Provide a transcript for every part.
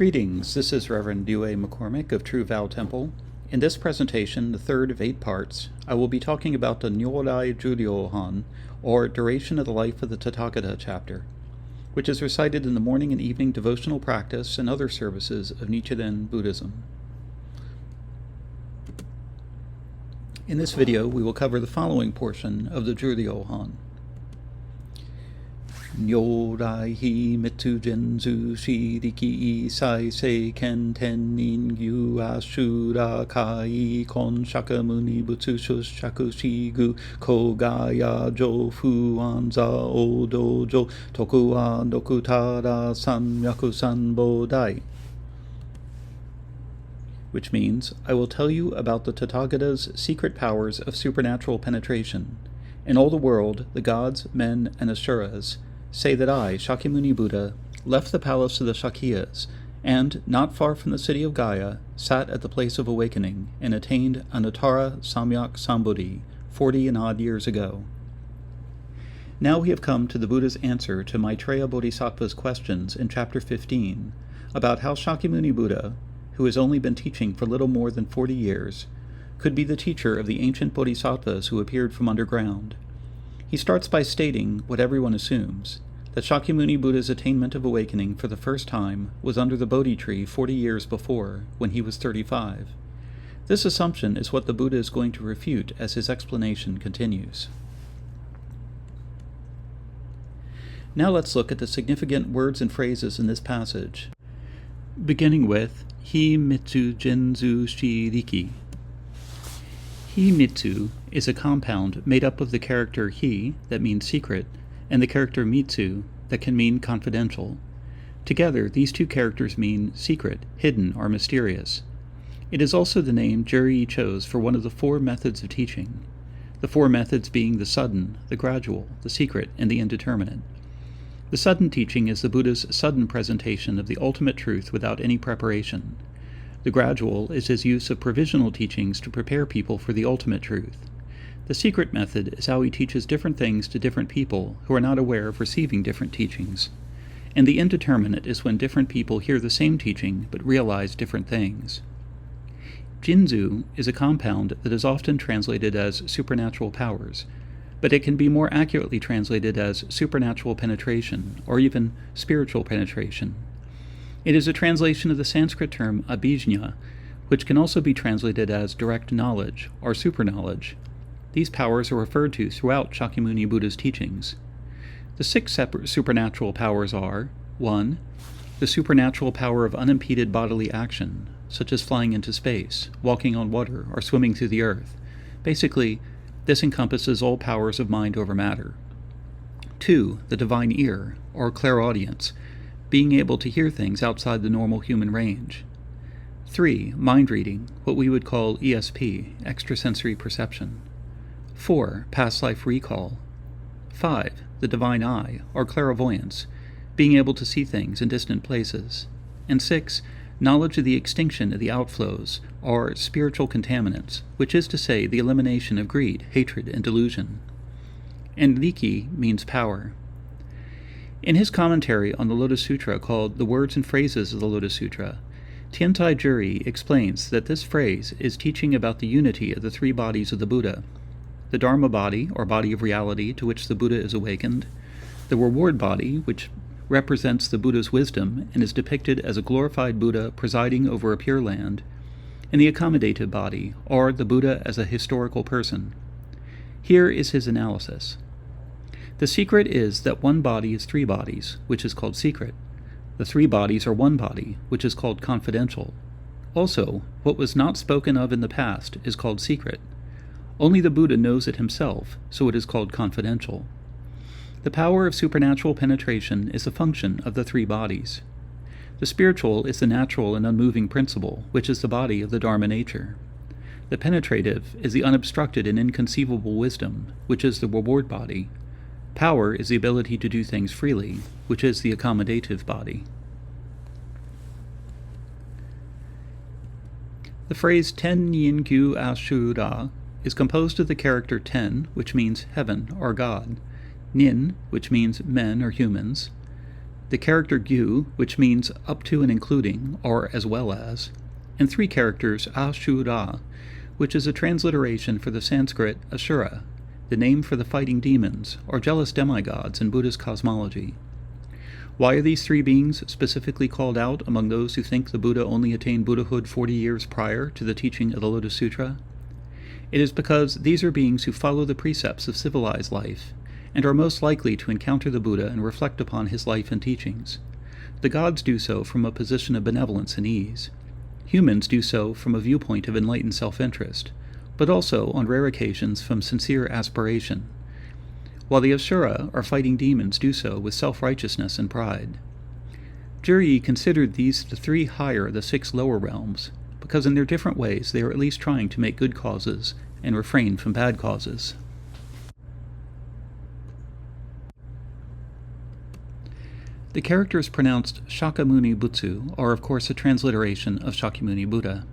Greetings, this is Reverend Yue McCormick of True Vow Temple. In this presentation, the third of 8 parts, I will be talking about the Nyorai Juryo-hon, or Duration of the Life of the Tathagata Chapter, which is recited in the morning and evening devotional practice and other services of Nichiren Buddhism. In this video, we will cover the following portion of the Juryo-hon. Nyorai hi mitsu genzu shi riki sai sei ken ten nin yu ashura kai kon Shaka muni butsu shus Shaku shigu kogaya jo fu anza o dojo toku wa noku tada san myaku san bodai. Which means, I will tell you about the Tathagata's secret powers of supernatural penetration. In all the world, the gods, men, and asuras say that I, Shakyamuni Buddha, left the palace of the Shakyas, and, not far from the city of Gaya, sat at the place of awakening, and attained Anuttara Samyak Sambodhi 40 and odd years ago. Now we have come to the Buddha's answer to Maitreya Bodhisattva's questions in Chapter 15, about how Shakyamuni Buddha, who has only been teaching for little more than 40 years, could be the teacher of the ancient bodhisattvas who appeared from underground. He starts by stating what everyone assumes, that Shakyamuni Buddha's attainment of awakening for the first time was under the Bodhi tree 40 years before, when he was 35. This assumption is what the Buddha is going to refute as his explanation continues. Now let's look at the significant words and phrases in this passage, beginning with hi mitsu genzu shi riki. Hi mitsu is a compound made up of the character hi, that means secret, and the character mitsu, that can mean confidential. Together, these two characters mean secret, hidden, or mysterious. It is also the name Juryi chose for one of the 4 methods of teaching, the 4 methods being the sudden, the gradual, the secret, and the indeterminate. The sudden teaching is the Buddha's sudden presentation of the ultimate truth without any preparation. The gradual is his use of provisional teachings to prepare people for the ultimate truth. The secret method is how he teaches different things to different people who are not aware of receiving different teachings. And the indeterminate is when different people hear the same teaching but realize different things. Jinzu is a compound that is often translated as supernatural powers, but it can be more accurately translated as supernatural penetration, or even spiritual penetration. It is a translation of the Sanskrit term abhijna, which can also be translated as direct knowledge, or superknowledge. These powers are referred to throughout Shakyamuni Buddha's teachings. The 6 separate supernatural powers are: 1. The supernatural power of unimpeded bodily action, such as flying into space, walking on water, or swimming through the earth. Basically, this encompasses all powers of mind over matter. 2. The divine ear, or clairaudience, being able to hear things outside the normal human range. 3. Mind reading, what we would call ESP, extrasensory perception. 4. Past life recall. 5. The divine eye, or clairvoyance, being able to see things in distant places. And 6. Knowledge of the extinction of the outflows, or spiritual contaminants, which is to say the elimination of greed, hatred, and delusion. And riki means power. In his commentary on the Lotus Sutra called The Words and Phrases of the Lotus Sutra, Tiantai Juri explains that this phrase is teaching about the unity of the 3 bodies of the Buddha: the Dharma body, or body of reality, to which the Buddha is awakened; the reward body, which represents the Buddha's wisdom and is depicted as a glorified Buddha presiding over a pure land; and the accommodative body, or the Buddha as a historical person. Here is his analysis. The secret is that one body is 3 bodies, which is called secret. The 3 bodies are one body, which is called confidential. Also, what was not spoken of in the past is called secret. Only the Buddha knows it himself, so it is called confidential. The power of supernatural penetration is a function of the 3 bodies. The spiritual is the natural and unmoving principle, which is the body of the Dharma nature. The penetrative is the unobstructed and inconceivable wisdom, which is the reward body. Power is the ability to do things freely, which is the accommodative body. The phrase ten yin gyu ashura is composed of the character ten, which means heaven or God, nin, which means men or humans, the character gyu, which means up to and including, or as well as, and 3 characters ashura, which is a transliteration for the Sanskrit asura, the name for the fighting demons, or jealous demigods in Buddhist cosmology. Why are these 3 beings specifically called out among those who think the Buddha only attained Buddhahood 40 years prior to the teaching of the Lotus Sutra? It is because these are beings who follow the precepts of civilized life, and are most likely to encounter the Buddha and reflect upon his life and teachings. The gods do so from a position of benevolence and ease. Humans do so from a viewpoint of enlightened self-interest, but also, on rare occasions, from sincere aspiration, while the Asura, or fighting demons, do so with self-righteousness and pride. Juryi considered these the 3 higher, the 6 lower realms, because in their different ways they are at least trying to make good causes and refrain from bad causes. The characters pronounced Shakyamuni Butsu are of course a transliteration of Shakyamuni Buddha.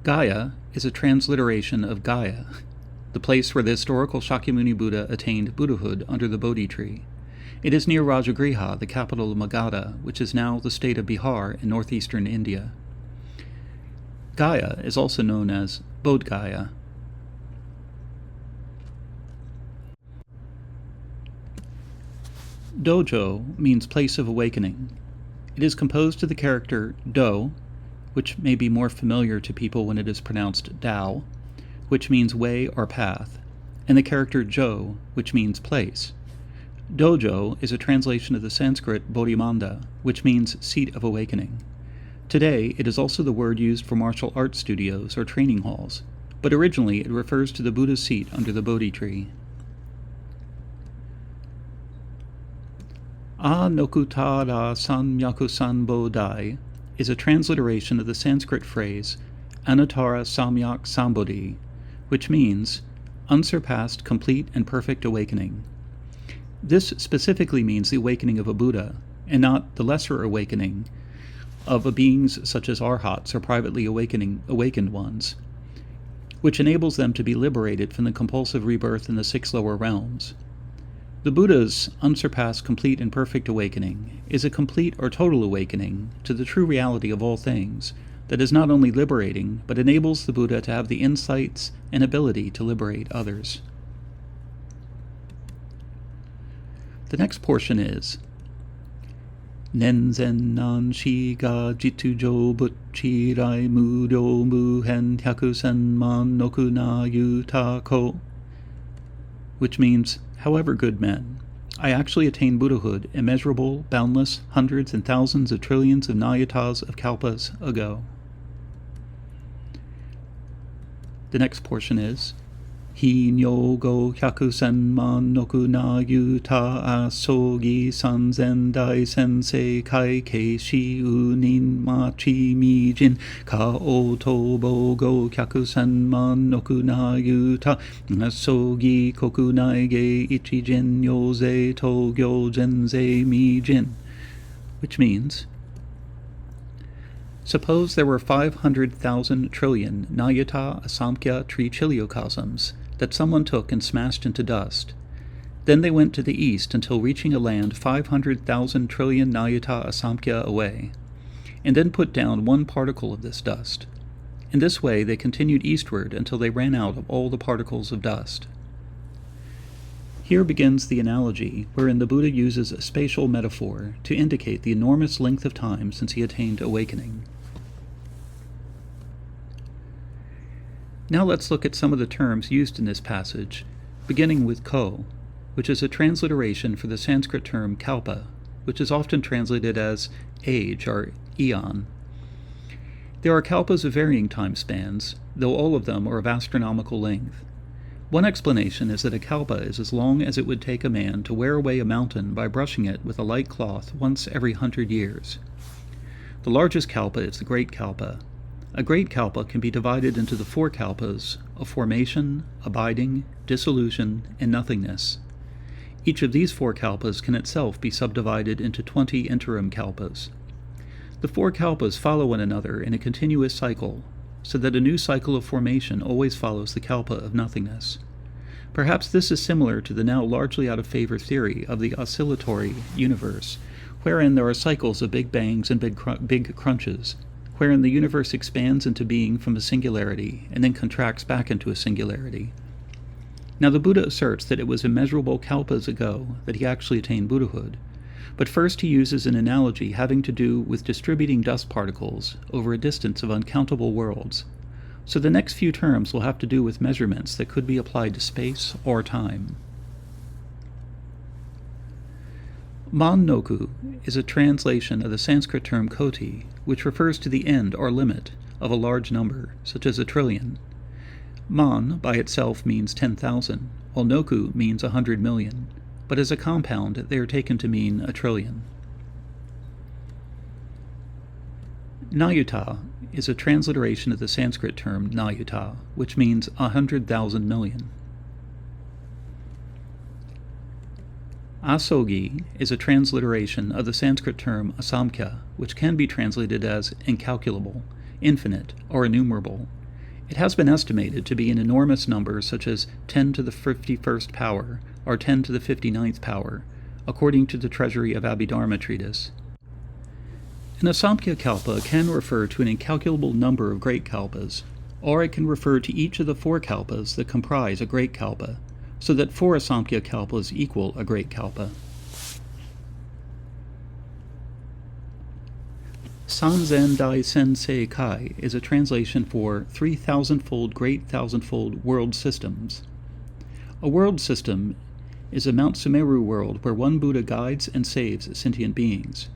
Gaya is a transliteration of Gaya, the place where the historical Shakyamuni Buddha attained Buddhahood under the Bodhi tree. It is near Rajagriha, the capital of Magadha, which is now the state of Bihar in northeastern India. Gaya is also known as Bodh Gaya. Dojo means place of awakening. It is composed of the character do, which may be more familiar to people when it is pronounced dao, which means way or path, and the character jo, which means place. Dojo is a translation of the Sanskrit bodhimanda, which means seat of awakening. Today, it is also the word used for martial arts studios or training halls, but originally it refers to the Buddha's seat under the Bodhi tree. A noku tada san myaku san bodai is a transliteration of the Sanskrit phrase Anuttara Samyak Sambodhi, which means unsurpassed, complete, and perfect awakening. This specifically means the awakening of a Buddha, and not the lesser awakening of beings such as arhats or privately awakened ones, which enables them to be liberated from the compulsive rebirth in the 6 lower realms. The Buddha's unsurpassed, complete, and perfect awakening is a complete or total awakening to the true reality of all things that is not only liberating, but enables the Buddha to have the insights and ability to liberate others. The next portion is Nenzen nan shi ga jitsu jo butchi rai mu ryo mu hen hyaku sen man noku na yu ta ko, which means, however, good men, I actually attained Buddhahood immeasurable, boundless, hundreds and thousands of trillions of nayatas of kalpas ago. The next portion is Hi nyo go hyaku sen man noku na yu ta asogi sanzen dai sensei kai kei shi u nin ma chi mi jin ka o to bo go hyaku sen man noku na yu ta asogi koku nai ge ichi jin yo ze to gyo jen ze mi jin, which means, suppose there were 500,000 trillion Nayata Asamkhya Trichiliocosms that someone took and smashed into dust. Then they went to the east until reaching a land 500,000 trillion Nayata Asamkhya away, and then put down 1 particle of this dust. In this way they continued eastward until they ran out of all the particles of dust. Here begins the analogy wherein the Buddha uses a spatial metaphor to indicate the enormous length of time since he attained awakening. Now let's look at some of the terms used in this passage, beginning with ko, which is a transliteration for the Sanskrit term kalpa, which is often translated as age or eon. There are kalpas of varying time spans, though all of them are of astronomical length. One explanation is that a kalpa is as long as it would take a man to wear away a mountain by brushing it with a light cloth once every 100 years. The largest kalpa is the great kalpa. A great kalpa can be divided into the 4 kalpas of formation, abiding, dissolution, and nothingness. Each of these 4 kalpas can itself be subdivided into 20 interim kalpas. The 4 kalpas follow one another in a continuous cycle, so that a new cycle of formation always follows the kalpa of nothingness. Perhaps this is similar to the now largely out of favor theory of the oscillatory universe, wherein there are cycles of big bangs and big crunches, wherein the universe expands into being from a singularity and then contracts back into a singularity. Now the Buddha asserts that it was immeasurable kalpas ago that he actually attained Buddhahood, but first he uses an analogy having to do with distributing dust particles over a distance of uncountable worlds. So the next few terms will have to do with measurements that could be applied to space or time. Noku is a translation of the Sanskrit term koti, which refers to the end or limit of a large number, such as a trillion. Man by itself means 10,000, while noku means 100 million, but as a compound they are taken to mean a trillion. Nayuta is a transliteration of the Sanskrit term nayuta, which means 100,000 million. Asogi is a transliteration of the Sanskrit term asamkhya, which can be translated as incalculable, infinite, or innumerable. It has been estimated to be an enormous number such as 10 to the 51st power, or 10 to the 59th power, according to the Treasury of Abhidharma treatise. An asamkhya kalpa can refer to an incalculable number of great kalpas, or it can refer to each of the 4 kalpas that comprise a great kalpa, so that 4 asamkhya kalpas equal a great kalpa. Sanzen Dai Sensei Kai is a translation for 3,000-fold great thousand-fold world systems. A world system is a Mount Sumeru world where one Buddha guides and saves sentient beings.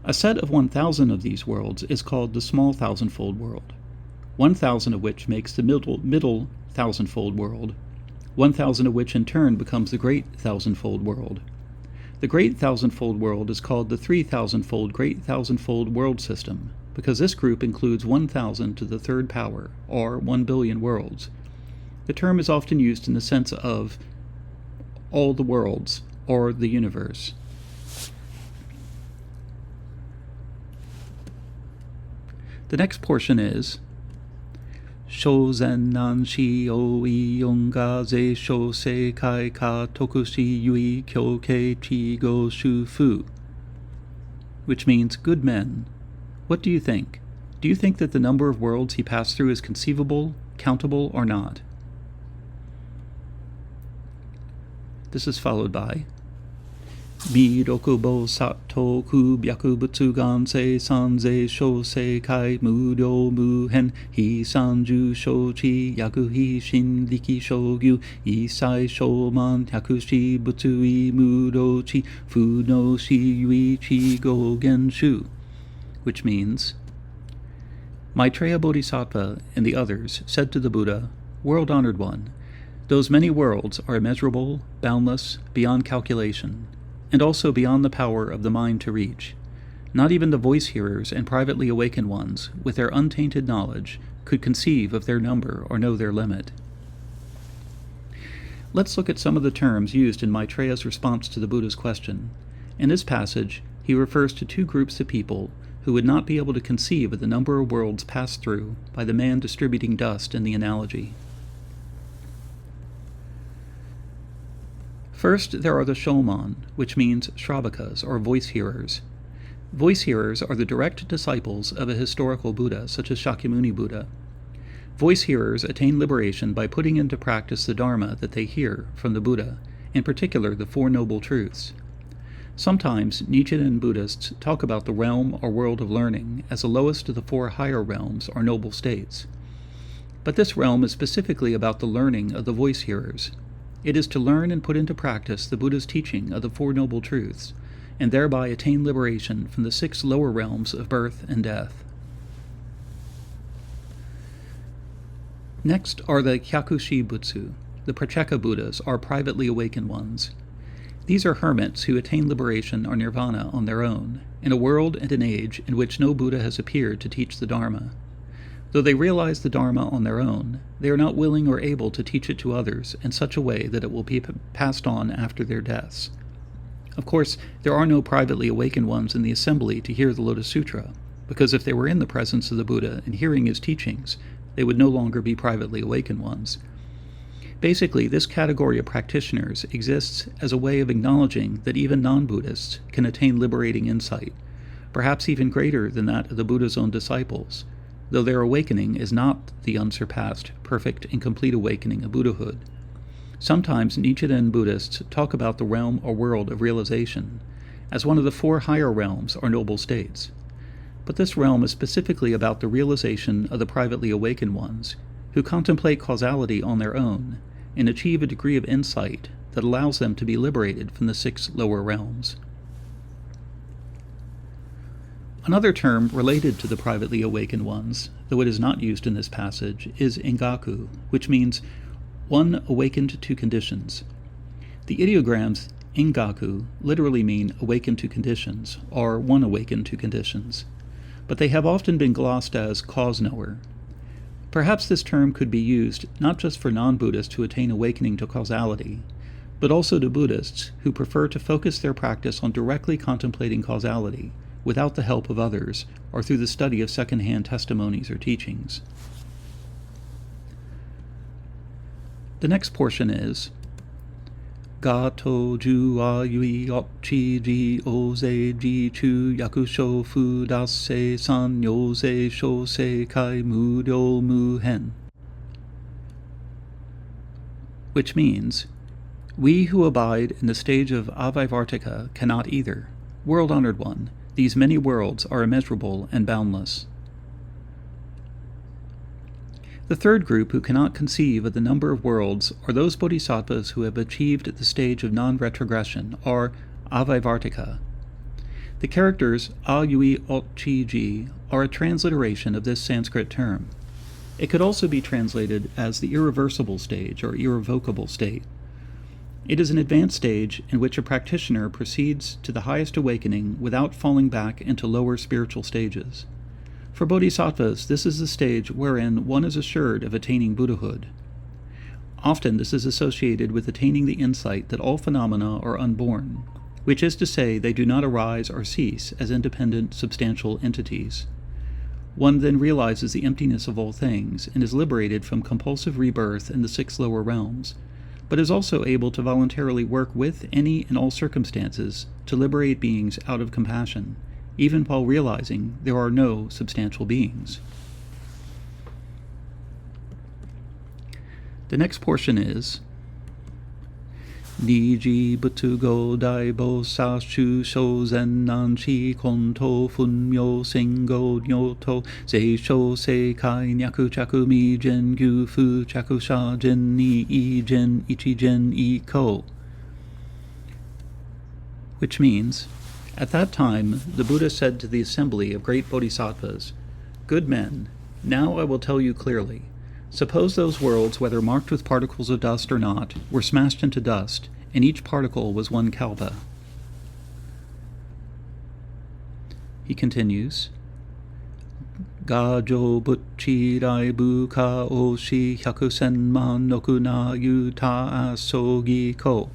A set of 1,000 of these worlds is called the small thousand-fold world, 1,000 of which makes the middle thousand-fold world, 1,000 of which in turn becomes the great thousand-fold world. The great thousand-fold world is called the 3,000-fold great thousand-fold world system, because this group includes 1,000 to the 3rd power, or 1 billion worlds. The term is often used in the sense of all the worlds, or the universe. The next portion is Shozen nan shi o i yonga ze sho se kai ka toku shi yui kyo ke chi go shu fu, which means, good men, what do you think? Do you think that the number of worlds he passed through is conceivable, countable, or not? This is followed by Mi roku bo sato ku byaku butsu gansei sanzei shosei kai muryo muhen hi sanju shochi hyaku hi shin riki shogyu isai shoman hyaku shi butsu I muryo chi fu no shi yui chi go genshu, which means, Maitreya Bodhisattva and the others said to the Buddha, World-honored one, those many worlds are immeasurable, boundless, beyond calculation, and also beyond the power of the mind to reach. Not even the voice-hearers and privately awakened ones, with their untainted knowledge, could conceive of their number or know their limit. Let's look at some of the terms used in Maitreya's response to the Buddha's question. In this passage, he refers to 2 groups of people who would not be able to conceive of the number of worlds passed through by the man distributing dust in the analogy. First, there are the shoman, which means Shravakas, or voice-hearers. Voice-hearers are the direct disciples of a historical Buddha, such as Shakyamuni Buddha. Voice-hearers attain liberation by putting into practice the Dharma that they hear from the Buddha, in particular the 4 Noble Truths. Sometimes Nichiren Buddhists talk about the realm or world of learning as the lowest of the 4 higher realms or noble states. But this realm is specifically about the learning of the voice-hearers. It is to learn and put into practice the Buddha's teaching of the 4 Noble Truths, and thereby attain liberation from the 6 lower realms of birth and death. Next are the hyaku butsu. The Pratyeka Buddhas are privately awakened ones. These are hermits who attain liberation or nirvana on their own, in a world and an age in which no Buddha has appeared to teach the Dharma. Though they realize the Dharma on their own, they are not willing or able to teach it to others in such a way that it will be passed on after their deaths. Of course, there are no privately awakened ones in the assembly to hear the Lotus Sutra, because if they were in the presence of the Buddha and hearing his teachings, they would no longer be privately awakened ones. Basically, this category of practitioners exists as a way of acknowledging that even non-Buddhists can attain liberating insight, perhaps even greater than that of the Buddha's own disciples, though their awakening is not the unsurpassed, perfect, and complete awakening of Buddhahood. Sometimes Nichiren Buddhists talk about the realm or world of realization as one of the 4 higher realms or noble states. But this realm is specifically about the realization of the privately awakened ones, who contemplate causality on their own and achieve a degree of insight that allows them to be liberated from the 6 lower realms. Another term related to the privately awakened ones, though it is not used in this passage, is engaku, which means one awakened to conditions. The ideograms engaku literally mean awakened to conditions, or one awakened to conditions, but they have often been glossed as cause-knower. Perhaps this term could be used not just for non-Buddhists who attain awakening to causality, but also to Buddhists who prefer to focus their practice on directly contemplating causality, without the help of others, or through the study of second-hand testimonies or teachings. The next portion is Gato ju a yui ochi ji oze ji chu yakusho fu dase san yoze shose kai mu ryo mu hen, which means, we who abide in the stage of avaivartika cannot either. World-honored one, these many worlds are immeasurable and boundless. The third group who cannot conceive of the number of worlds are those bodhisattvas who have achieved the stage of non-retrogression, or avaivartika. The characters a yui ochi ji are a transliteration of this Sanskrit term. It could also be translated as the irreversible stage or irrevocable state. It is an advanced stage in which a practitioner proceeds to the highest awakening without falling back into lower spiritual stages. For bodhisattvas, this is the stage wherein one is assured of attaining Buddhahood. Often this is associated with attaining the insight that all phenomena are unborn, which is to say they do not arise or cease as independent, substantial entities. One then realizes the emptiness of all things and is liberated from compulsive rebirth in the 6 lower realms, but is also able to voluntarily work with any and all circumstances to liberate beings out of compassion, even while realizing there are no substantial beings. The next portion is Niji butsu go daibo sa shu shou zen nan chi konto fun myo sengo nyoto sei shou sei kai nyaku chaku mi jen gyu fu chaku sha jen ni I jen ichi jen I ko, which means, at that time the Buddha said to the assembly of great bodhisattvas, "Good men, now I will tell you clearly. Suppose those worlds, whether marked with particles of dust or not, were smashed into dust, and each particle was 1 kalpa." He continues, Gajo butchi raibu ka oshi hyaku senman noku na yu ta asogi ko,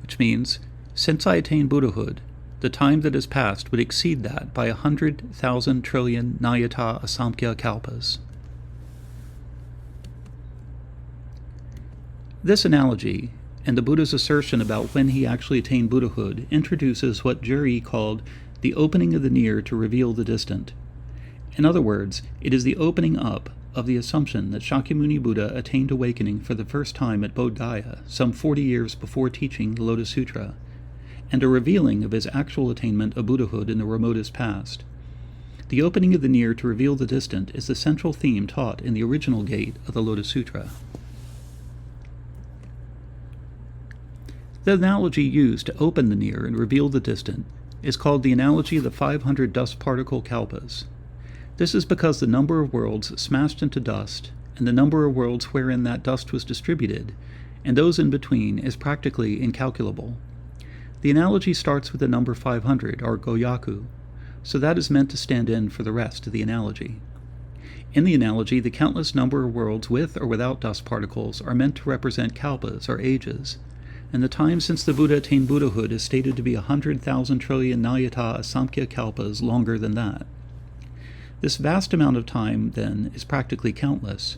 which means, since I attain Buddhahood, the time that has passed would exceed that by 100,000 trillion Nayata Asamkhya kalpas. This analogy, and the Buddha's assertion about when he actually attained Buddhahood, introduces what Juryi called the opening of the near to reveal the distant. In other words, it is the opening up of the assumption that Shakyamuni Buddha attained awakening for the first time at Bodh Gaya, some 40 years before teaching the Lotus Sutra, and a revealing of his actual attainment of Buddhahood in the remotest past. The opening of the near to reveal the distant is the central theme taught in the original gate of the Lotus Sutra. The analogy used to open the near and reveal the distant is called the analogy of the 500 dust particle kalpas. This is because the number of worlds smashed into dust and the number of worlds wherein that dust was distributed, and those in between, is practically incalculable. The analogy starts with the number 500, or goyaku, so that is meant to stand in for the rest of the analogy. In the analogy, the countless number of worlds with or without dust particles are meant to represent kalpas, or ages, and the time since the Buddha attained Buddhahood is stated to be 100,000 trillion Nayata Asamkhya kalpas longer than that. This vast amount of time, then, is practically countless.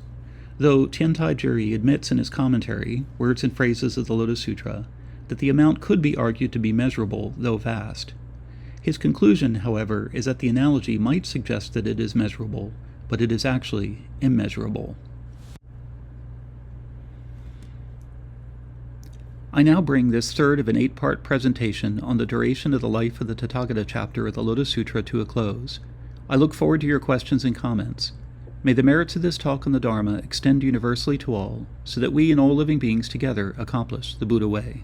though Tiantai Juri admits in his commentary, Words and Phrases of the Lotus Sutra, that the amount could be argued to be measurable, though vast. His conclusion, however, is that the analogy might suggest that it is measurable, but it is actually immeasurable. I now bring this third of an 8-part presentation on the duration of the life of the Tathagata chapter of the Lotus Sutra to a close. I look forward to your questions and comments. May the merits of this talk on the Dharma extend universally to all, so that we and all living beings together accomplish the Buddha way.